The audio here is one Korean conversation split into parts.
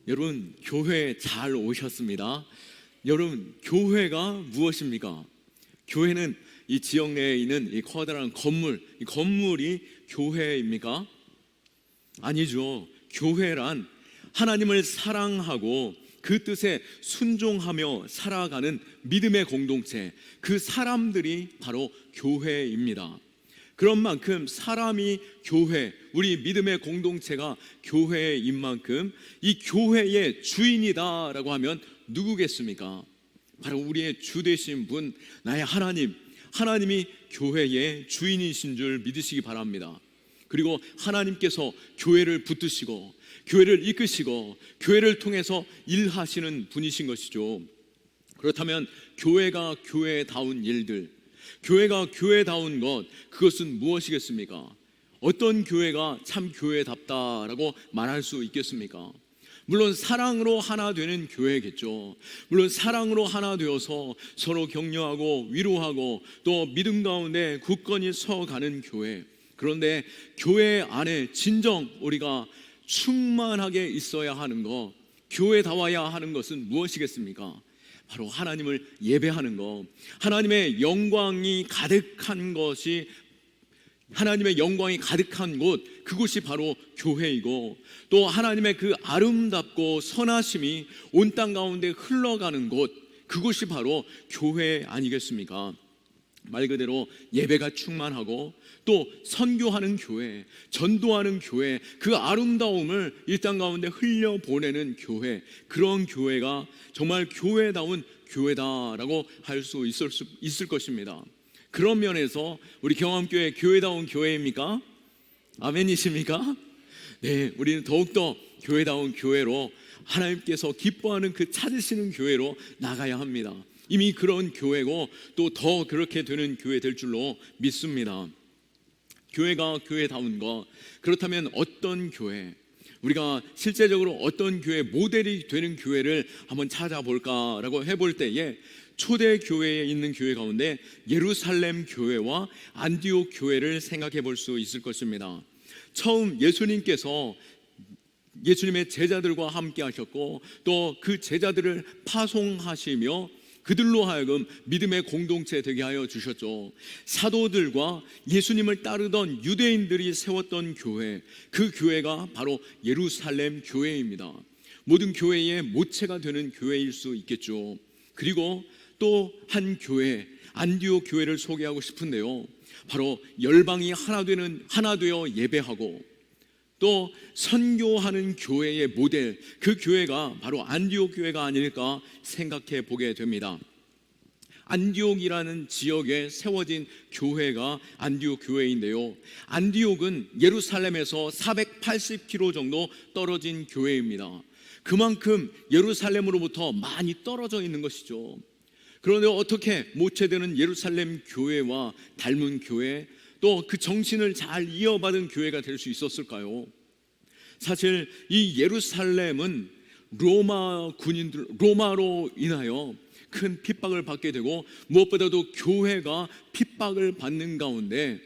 여러분, 교회 잘 오셨습니다. 여러분, 교회가 무엇입니까? 교회는 이 지역 내에 있는 이 커다란 건물, 이 건물이 교회입니까? 아니죠. 교회란 하나님을 사랑하고 그 뜻에 순종하며 살아가는 믿음의 공동체, 그 사람들이 바로 교회입니다. 그런 만큼 사람이 교회, 우리 믿음의 공동체가 교회인 만큼 이 교회의 주인이다라고 하면 누구겠습니까? 바로 우리의 주 되신 분, 나의 하나님, 하나님이 교회의 주인이신 줄 믿으시기 바랍니다. 그리고 하나님께서 교회를 붙드시고 교회를 이끄시고 교회를 통해서 일하시는 분이신 것이죠. 그렇다면 교회가 교회다운 일들, 교회가 교회다운 것, 그것은 무엇이겠습니까? 어떤 교회가 참 교회답다라고 말할 수 있겠습니까? 물론 사랑으로 하나 되는 교회겠죠. 물론 사랑으로 하나 되어서 서로 격려하고 위로하고 또 믿음 가운데 굳건히 서가는 교회. 그런데 교회 안에 진정 우리가 충만하게 있어야 하는 것, 교회다워야 하는 것은 무엇이겠습니까? 바로 하나님을 예배하는 것, 하나님의 영광이 가득한 것이, 하나님의 영광이 가득한 곳, 그곳이 바로 교회이고, 또 하나님의 그 아름답고 선하심이 온 땅 가운데 흘러가는 곳, 그곳이 바로 교회 아니겠습니까? 말 그대로 예배가 충만하고 또 선교하는 교회, 전도하는 교회, 그 아름다움을 이 땅 가운데 흘려보내는 교회, 그런 교회가 정말 교회다운 교회다라고 할 수 있을 것입니다. 그런 면에서 우리 경암교회 교회다운 교회입니까? 아멘이십니까? 네, 우리는 더욱더 교회다운 교회로, 하나님께서 기뻐하는 그 찾으시는 교회로 나가야 합니다. 이미 그런 교회고 또 더 그렇게 되는 교회 될 줄로 믿습니다. 교회가 교회다운 것, 그렇다면 어떤 교회, 우리가 실제적으로 어떤 교회, 모델이 되는 교회를 한번 찾아볼까라고 해볼 때에 초대 교회에 있는 교회 가운데 예루살렘 교회와 안디옥 교회를 생각해 볼 수 있을 것입니다. 처음 예수님께서 예수님의 제자들과 함께 하셨고 또 그 제자들을 파송하시며 그들로 하여금 믿음의 공동체 되게 하여 주셨죠. 사도들과 예수님을 따르던 유대인들이 세웠던 교회, 그 교회가 바로 예루살렘 교회입니다. 모든 교회의 모체가 되는 교회일 수 있겠죠. 그리고 또 한 교회, 안디옥 교회를 소개하고 싶은데요, 바로 열방이 하나 되어 예배하고 또 선교하는 교회의 모델, 그 교회가 바로 안디옥 교회가 아닐까 생각해 보게 됩니다. 안디옥이라는 지역에 세워진 교회가 안디옥 교회인데요, 안디옥은 예루살렘에서 480km 정도 떨어진 교회입니다. 그만큼 예루살렘으로부터 많이 떨어져 있는 것이죠. 그런데 어떻게 모체되는 예루살렘 교회와 닮은 교회, 또 그 정신을 잘 이어받은 교회가 될 수 있었을까요? 사실 이 예루살렘은 로마로 인하여 큰 핍박을 받게 되고 무엇보다도 교회가 핍박을 받는 가운데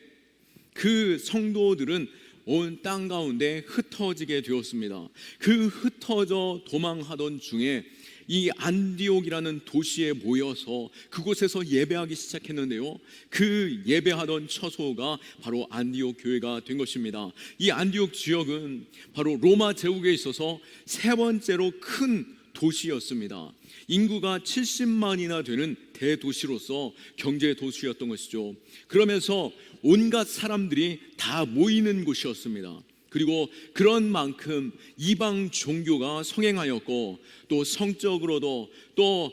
그 성도들은 온 땅 가운데 흩어지게 되었습니다. 그 흩어져 도망하던 중에 이 안디옥이라는 도시에 모여서 그곳에서 예배하기 시작했는데요, 그 예배하던 처소가 바로 안디옥 교회가 된 것입니다. 이 안디옥 지역은 바로 로마 제국에 있어서 세 번째로 큰 도시였습니다. 인구가 70만이나 되는 대도시로서 경제 도시였던 것이죠. 그러면서 온갖 사람들이 다 모이는 곳이었습니다. 그리고 그런 만큼 이방 종교가 성행하였고 또 성적으로도 또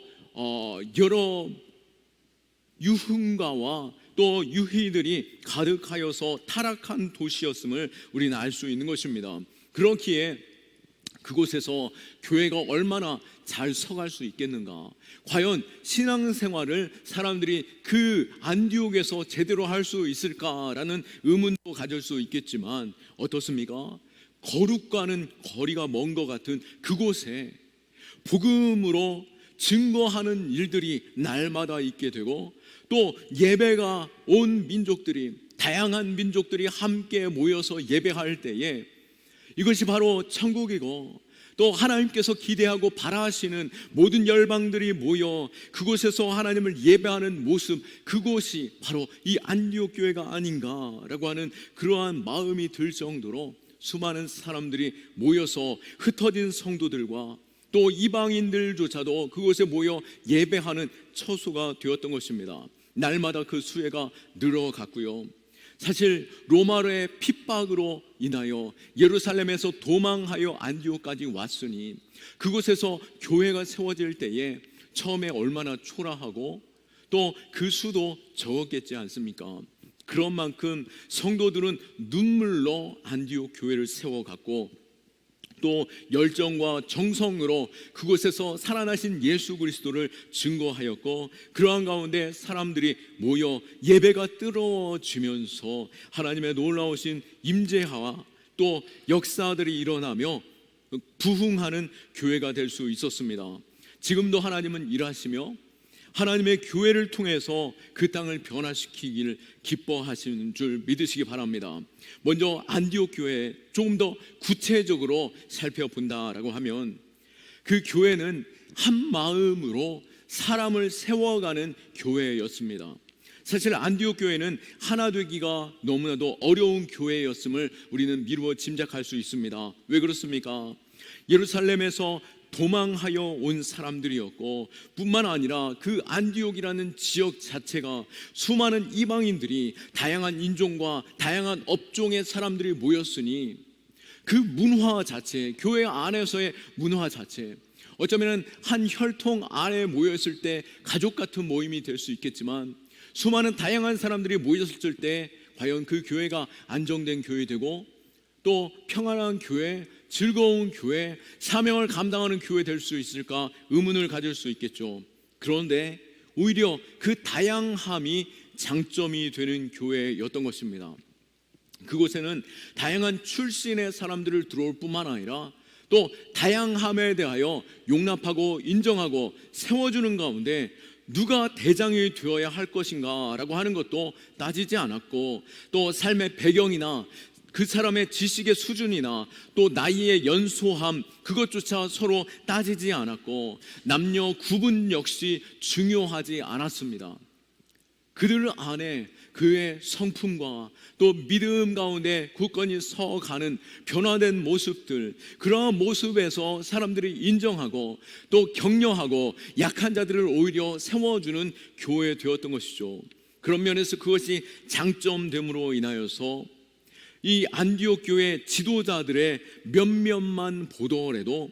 여러 유흥가와 또 유희들이 가득하여서 타락한 도시였음을 우리는 알 수 있는 것입니다. 그렇기에 그곳에서 교회가 얼마나 잘 서갈 수 있겠는가, 과연 신앙생활을 사람들이 그 안디옥에서 제대로 할 수 있을까라는 의문도 가질 수 있겠지만 어떻습니까? 거룩과는 거리가 먼 것 같은 그곳에 복음으로 증거하는 일들이 날마다 있게 되고 또 예배가 온 민족들이, 다양한 민족들이 함께 모여서 예배할 때에 이것이 바로 천국이고 또 하나님께서 기대하고 바라시는 모든 열방들이 모여 그곳에서 하나님을 예배하는 모습, 그곳이 바로 이 안디옥 교회가 아닌가라고 하는 그러한 마음이 들 정도로 수많은 사람들이 모여서 흩어진 성도들과 또 이방인들조차도 그곳에 모여 예배하는 처소가 되었던 것입니다. 날마다 그 수혜가 늘어갔고요. 사실 로마로의 핍박으로 인하여 예루살렘에서 도망하여 안디옥까지 왔으니 그곳에서 교회가 세워질 때에 처음에 얼마나 초라하고 또 그 수도 적었겠지 않습니까? 그런 만큼 성도들은 눈물로 안디옥 교회를 세워갔고 또 열정과 정성으로 그곳에서 살아나신 예수 그리스도를 증거하였고, 그러한 가운데 사람들이 모여 예배가 뜨러지면서 하나님의 놀라우신 임재와 또 역사들이 일어나며 부흥하는 교회가 될 수 있었습니다. 지금도 하나님은 일하시며 하나님의 교회를 통해서 그 땅을 변화시키기를 기뻐하시는 줄 믿으시기 바랍니다. 먼저 안디옥 교회 조금 더 구체적으로 살펴본다라고 하면 그 교회는 한 마음으로 사람을 세워가는 교회였습니다. 사실 안디옥 교회는 하나 되기가 너무나도 어려운 교회였음을 우리는 미루어 짐작할 수 있습니다. 왜 그렇습니까? 예루살렘에서 도망하여 온 사람들이었고, 뿐만 아니라 그 안디옥이라는 지역 자체가 수많은 이방인들이 다양한 인종과 다양한 업종의 사람들이 모였으니 그 문화 자체, 교회 안에서의 문화 자체, 어쩌면 한 혈통 안에 모였을 때 가족 같은 모임이 될 수 있겠지만 수많은 다양한 사람들이 모였을 때 과연 그 교회가 안정된 교회되고 또 평안한 교회, 즐거운 교회, 사명을 감당하는 교회 될 수 있을까 의문을 가질 수 있겠죠. 그런데 오히려 그 다양함이 장점이 되는 교회였던 것입니다. 그곳에는 다양한 출신의 사람들을 들어올 뿐만 아니라 또 다양함에 대하여 용납하고 인정하고 세워주는 가운데 누가 대장이 되어야 할 것인가 라고 하는 것도 따지지 않았고, 또 삶의 배경이나 그 사람의 지식의 수준이나 또 나이의 연소함, 그것조차 서로 따지지 않았고 남녀 구분 역시 중요하지 않았습니다. 그들 안에 그의 성품과 또 믿음 가운데 굳건히 서가는 변화된 모습들, 그러한 모습에서 사람들이 인정하고 또 격려하고 약한 자들을 오히려 세워주는 교회 되었던 것이죠. 그런 면에서 그것이 장점됨으로 인하여서 이 안디옥 교회 지도자들의 몇몇만 보더라도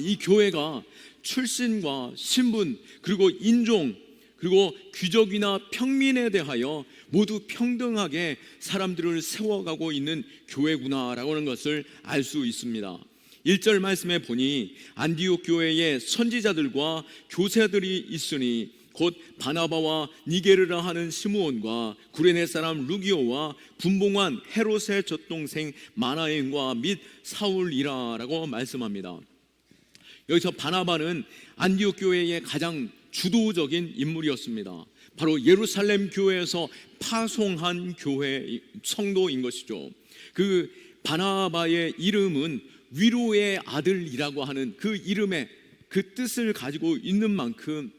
이 교회가 출신과 신분 그리고 인종 그리고 귀족이나 평민에 대하여 모두 평등하게 사람들을 세워가고 있는 교회구나라고 하는 것을 알 수 있습니다. 1절 말씀에 보니 안디옥 교회에 선지자들과 교사들이 있으니 곧 바나바와 니게르라 하는 시므온과 구레네 사람 루기오와 분봉한 헤롯의 젖동생 마나엔과 및 사울이라라고 말씀합니다. 여기서 바나바는 안디옥 교회의 가장 주도적인 인물이었습니다. 바로 예루살렘 교회에서 파송한 교회 성도인 것이죠. 그 바나바의 이름은 위로의 아들이라고 하는 그 이름의 그 뜻을 가지고 있는 만큼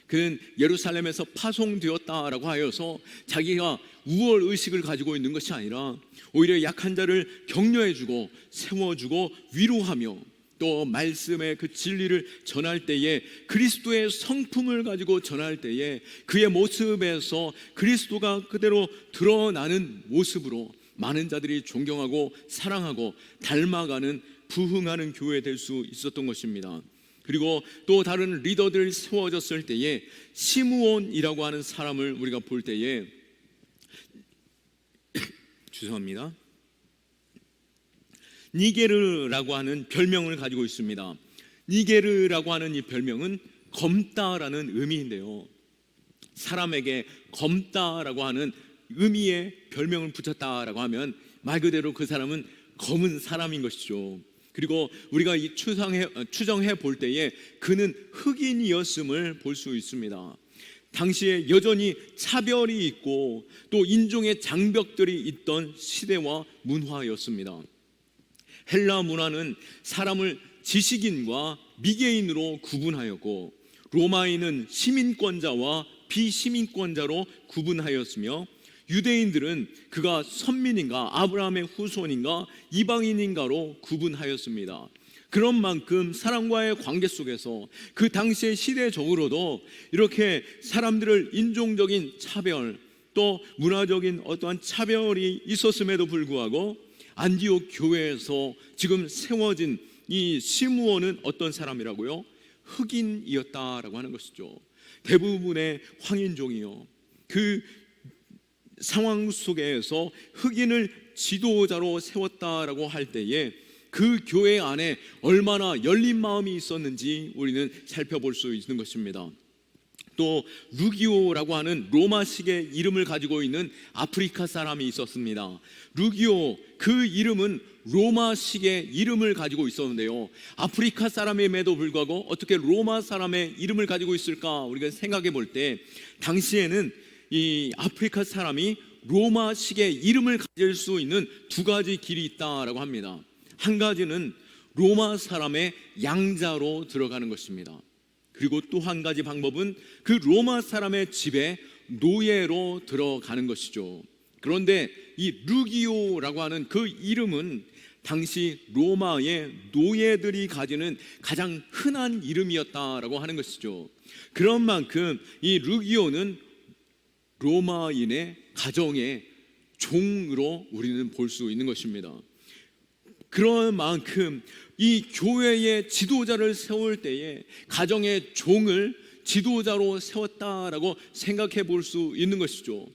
그는 예루살렘에서 파송되었다라고 하여서 자기가 우월의식을 가지고 있는 것이 아니라 오히려 약한 자를 격려해주고 세워주고 위로하며 또 말씀의 그 진리를 전할 때에 그리스도의 성품을 가지고 전할 때에 그의 모습에서 그리스도가 그대로 드러나는 모습으로 많은 자들이 존경하고 사랑하고 닮아가는 부흥하는 교회 될 수 있었던 것입니다. 그리고 또 다른 리더들 세워졌을 때에 시므온이라고 하는 사람을 우리가 볼 때에 죄송합니다. 니게르라고 하는 별명을 가지고 있습니다. 니게르라고 하는 이 별명은 검다라는 의미인데요, 사람에게 검다라고 하는 의미의 별명을 붙였다라고 하면 말 그대로 그 사람은 검은 사람인 것이죠. 그리고 우리가 이 추정해 볼 때에 그는 흑인이었음을 볼 수 있습니다. 당시에 여전히 차별이 있고 또 인종의 장벽들이 있던 시대와 문화였습니다. 헬라 문화는 사람을 지식인과 미개인으로 구분하였고 로마인은 시민권자와 비시민권자로 구분하였으며 유대인들은 그가 선민인가 아브라함의 후손인가 이방인인가로 구분하였습니다. 그런 만큼 사람과의 관계 속에서 그 당시의 시대적으로도 이렇게 사람들을 인종적인 차별 또 문화적인 어떠한 차별이 있었음에도 불구하고 안디옥 교회에서 지금 세워진 이 시므온은 어떤 사람이라고요? 흑인이었다라고 하는 것이죠. 대부분의 황인종이요. 그 상황 속에서 흑인을 지도자로 세웠다라고 할 때에 그 교회 안에 얼마나 열린 마음이 있었는지 우리는 살펴볼 수 있는 것입니다. 또 루기오라고 하는 로마식의 이름을 가지고 있는 아프리카 사람이 있었습니다. 루기오, 그 이름은 로마식의 이름을 가지고 있었는데요, 아프리카 사람임에도 불구하고 어떻게 로마 사람의 이름을 가지고 있을까 우리가 생각해 볼 때 당시에는 이 아프리카 사람이 로마식의 이름을 가질 수 있는 두 가지 길이 있다라고 합니다. 한 가지는 로마 사람의 양자로 들어가는 것입니다. 그리고 또 한 가지 방법은 그 로마 사람의 집에 노예로 들어가는 것이죠. 그런데 이 루기오라고 하는 그 이름은 당시 로마의 노예들이 가지는 가장 흔한 이름이었다라고 하는 것이죠. 그런 만큼 이 루기오는 로마인의 가정의 종으로 우리는 볼 수 있는 것입니다. 그런 만큼 이 교회의 지도자를 세울 때에 가정의 종을 지도자로 세웠다라고 생각해 볼 수 있는 것이죠.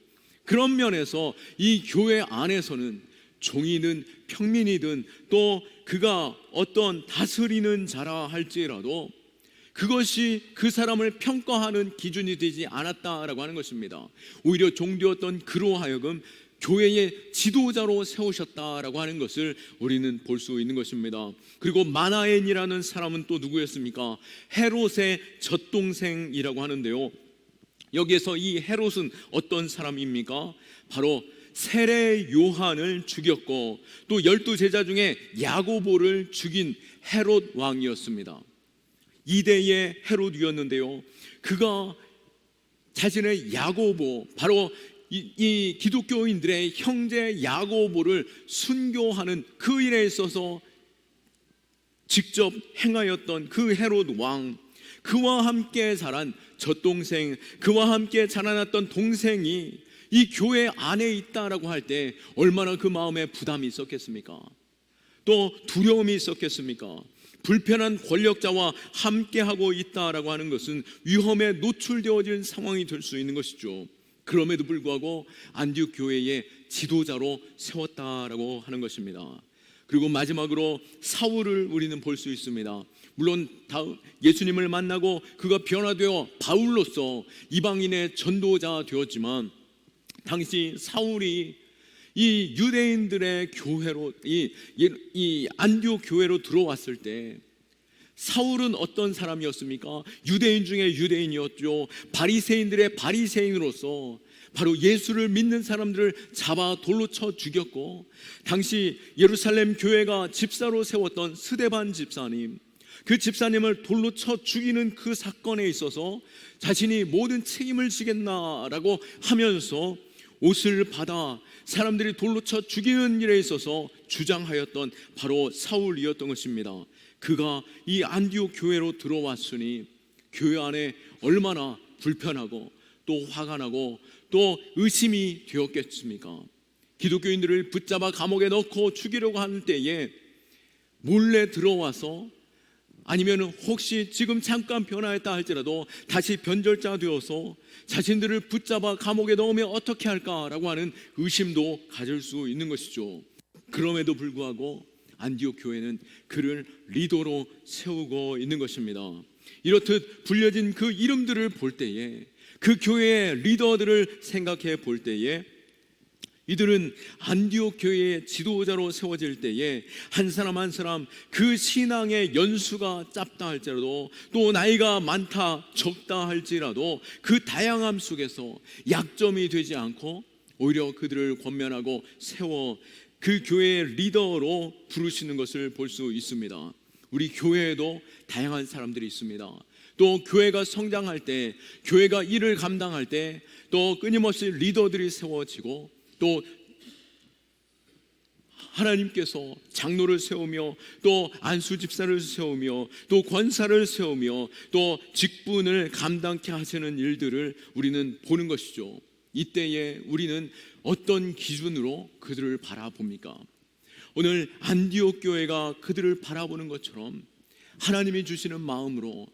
그런 면에서 이 교회 안에서는 종이든 평민이든 또 그가 어떤 다스리는 자라 할지라도 그것이 그 사람을 평가하는 기준이 되지 않았다라고 하는 것입니다. 오히려 종되었던 그로 하여금 교회의 지도자로 세우셨다라고 하는 것을 우리는 볼 수 있는 것입니다. 그리고 마나엔이라는 사람은 또 누구였습니까? 헤롯의 젖동생이라고 하는데요, 여기에서 이 헤롯은 어떤 사람입니까? 바로 세례 요한을 죽였고 또 12제자 중에 야고보를 죽인 헤롯 왕이었습니다. 2대의 헤롯이었는데요, 그가 자신의 야고보, 바로 이 기독교인들의 형제 야고보를 순교하는 그 일에 있어서 직접 행하였던 그 헤롯 왕, 그와 함께 자란 젖동생, 그와 함께 자라났던 동생이 이 교회 안에 있다라고 할 때 얼마나 그 마음에 부담이 있었겠습니까? 또 두려움이 있었겠습니까? 불편한 권력자와 함께하고 있다라고 하는 것은 위험에 노출되어진 상황이 될 수 있는 것이죠. 그럼에도 불구하고 안디옥 교회의 지도자로 세웠다라고 하는 것입니다. 그리고 마지막으로 사울을 우리는 볼 수 있습니다. 물론 예수님을 만나고 그가 변화되어 바울로서 이방인의 전도자 되었지만 당시 사울이 이 유대인들의 교회로 이 안디옥 교회로 들어왔을 때 사울은 어떤 사람이었습니까? 유대인 중에 유대인이었죠. 바리새인들의 바리새인으로서 바로 예수를 믿는 사람들을 잡아 돌로 쳐 죽였고, 당시 예루살렘 교회가 집사로 세웠던 스데반 집사님, 그 집사님을 돌로 쳐 죽이는 그 사건에 있어서 자신이 모든 책임을 지겠나라고 하면서 옷을 받아 사람들이 돌로 쳐 죽이는 일에 있어서 주장하였던 바로 사울이었던 것입니다. 그가 이 안디옥 교회로 들어왔으니 교회 안에 얼마나 불편하고 또 화가 나고 또 의심이 되었겠습니까? 기독교인들을 붙잡아 감옥에 넣고 죽이려고 하는 때에 몰래 들어와서, 아니면 혹시 지금 잠깐 변화했다 할지라도 다시 변절자 되어서 자신들을 붙잡아 감옥에 넣으면 어떻게 할까라고 하는 의심도 가질 수 있는 것이죠. 그럼에도 불구하고 안디옥 교회는 그를 리더로 세우고 있는 것입니다. 이렇듯 불려진 그 이름들을 볼 때에, 그 교회의 리더들을 생각해 볼 때에, 이들은 안디옥 교회의 지도자로 세워질 때에 한 사람 한 사람 그 신앙의 연수가 짧다 할지라도 또 나이가 많다 적다 할지라도 그 다양함 속에서 약점이 되지 않고 오히려 그들을 권면하고 세워 그 교회의 리더로 부르시는 것을 볼 수 있습니다. 우리 교회에도 다양한 사람들이 있습니다. 또 교회가 성장할 때, 교회가 일을 감당할 때 또 끊임없이 리더들이 세워지고, 또 하나님께서 장로를 세우며 또 안수 집사를 세우며 또 권사를 세우며 또 직분을 감당케 하시는 일들을 우리는 보는 것이죠. 이때에 우리는 어떤 기준으로 그들을 바라봅니까? 오늘 안디옥 교회가 그들을 바라보는 것처럼 하나님이 주시는 마음으로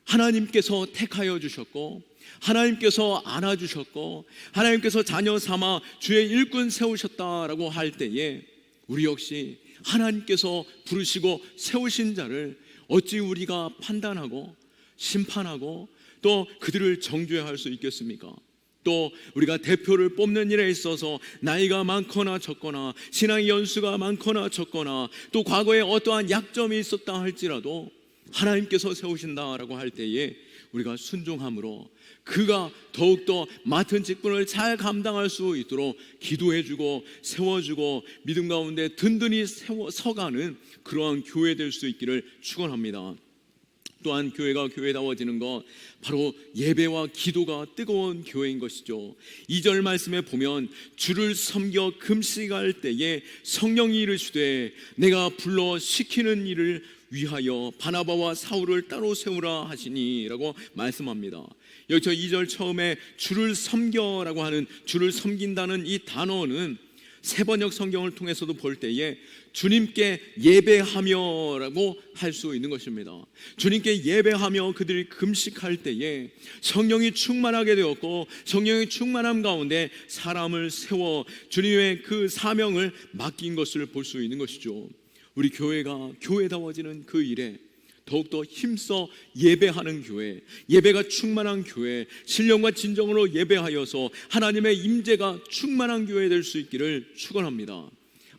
하나님께서 택하여 주셨고, 하나님께서 안아주셨고, 하나님께서 자녀 삼아 주의 일꾼 세우셨다라고 할 때에 우리 역시 하나님께서 부르시고 세우신 자를 어찌 우리가 판단하고 심판하고 또 그들을 정죄해야 할 수 있겠습니까? 또 우리가 대표를 뽑는 일에 있어서 나이가 많거나 적거나 신앙의 연수가 많거나 적거나 또 과거에 어떠한 약점이 있었다 할지라도 하나님께서 세우신다라고 할 때에 우리가 순종함으로 그가 더욱더 맡은 직분을 잘 감당할 수 있도록 기도해주고 세워주고 믿음 가운데 든든히 서가는 그러한 교회 될 수 있기를 축원합니다. 또한 교회가 교회다워지는 것, 바로 예배와 기도가 뜨거운 교회인 것이죠. 2절 말씀에 보면 주를 섬겨 금식할 때에 성령이 이르시되 내가 불러 시키는 일을 위하여 바나바와 사울을 따로 세우라 하시니 라고 말씀합니다. 여기서 2절 처음에 주를 섬겨라고 하는, 주를 섬긴다는 이 단어는 세번역 성경을 통해서도 볼 때에 주님께 예배하며 라고 할 수 있는 것입니다. 주님께 예배하며 그들이 금식할 때에 성령이 충만하게 되었고, 성령의 충만함 가운데 사람을 세워 주님의 그 사명을 맡긴 것을 볼 수 있는 것이죠. 우리 교회가 교회다워지는 그 일에 더욱더 힘써 예배하는 교회, 예배가 충만한 교회, 신령과 진정으로 예배하여서 하나님의 임재가 충만한 교회 될 수 있기를 축원합니다.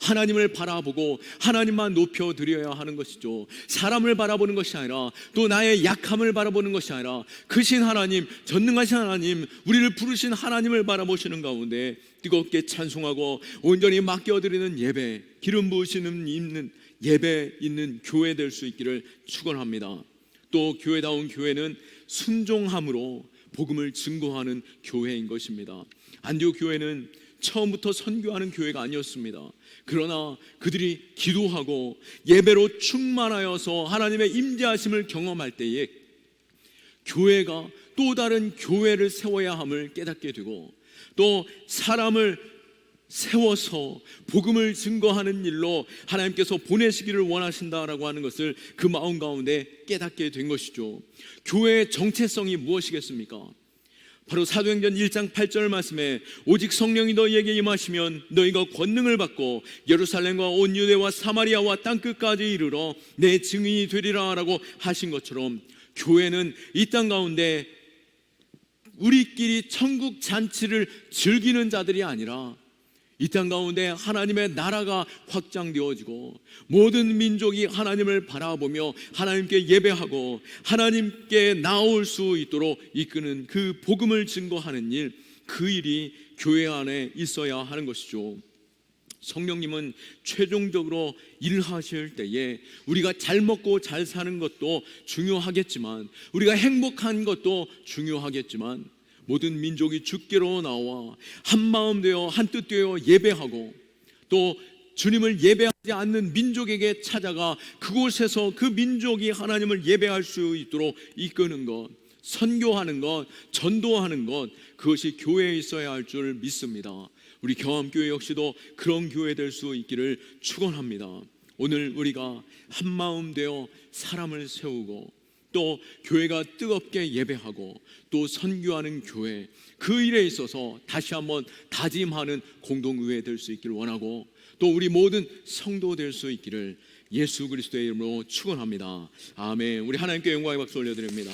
하나님을 바라보고 하나님만 높여드려야 하는 것이죠. 사람을 바라보는 것이 아니라, 또 나의 약함을 바라보는 것이 아니라 크신 하나님, 전능하신 하나님, 우리를 부르신 하나님을 바라보시는 가운데 뜨겁게 찬송하고 온전히 맡겨드리는 예배, 기름 부으시는 있는 예배 있는 교회 될 수 있기를 축원합니다. 또 교회다운 교회는 순종함으로 복음을 증거하는 교회인 것입니다. 안디옥 교회는 처음부터 선교하는 교회가 아니었습니다. 그러나 그들이 기도하고 예배로 충만하여서 하나님의 임재하심을 경험할 때에 교회가 또 다른 교회를 세워야 함을 깨닫게 되고, 또 사람을 세워서 복음을 증거하는 일로 하나님께서 보내시기를 원하신다라고 하는 것을 그 마음 가운데 깨닫게 된 것이죠. 교회의 정체성이 무엇이겠습니까? 바로 사도행전 1장 8절 말씀에 오직 성령이 너희에게 임하시면 너희가 권능을 받고 예루살렘과 온 유대와 사마리아와 땅끝까지 이르러 내 증인이 되리라 라고 하신 것처럼, 교회는 이 땅 가운데 우리끼리 천국 잔치를 즐기는 자들이 아니라 이 땅 가운데 하나님의 나라가 확장되어지고 모든 민족이 하나님을 바라보며 하나님께 예배하고 하나님께 나올 수 있도록 이끄는 그 복음을 증거하는 일, 그 일이 교회 안에 있어야 하는 것이죠. 성령님은 최종적으로 일하실 때에 우리가 잘 먹고 잘 사는 것도 중요하겠지만, 우리가 행복한 것도 중요하겠지만, 모든 민족이 주께로 나와 한마음 되어 한뜻 되어 예배하고, 또 주님을 예배하지 않는 민족에게 찾아가 그곳에서 그 민족이 하나님을 예배할 수 있도록 이끄는 것, 선교하는 것, 전도하는 것, 그것이 교회에 있어야 할 줄 믿습니다. 우리 경암교회 역시도 그런 교회 될 수 있기를 축원합니다. 오늘 우리가 한마음 되어 사람을 세우고 또 교회가 뜨겁게 예배하고 또 선교하는 교회, 그 일에 있어서 다시 한번 다짐하는 공동의회 될 수 있기를 원하고, 또 우리 모든 성도 될 수 있기를 예수 그리스도의 이름으로 축원합니다. 아멘. 우리 하나님께 영광의 박수 올려드립니다.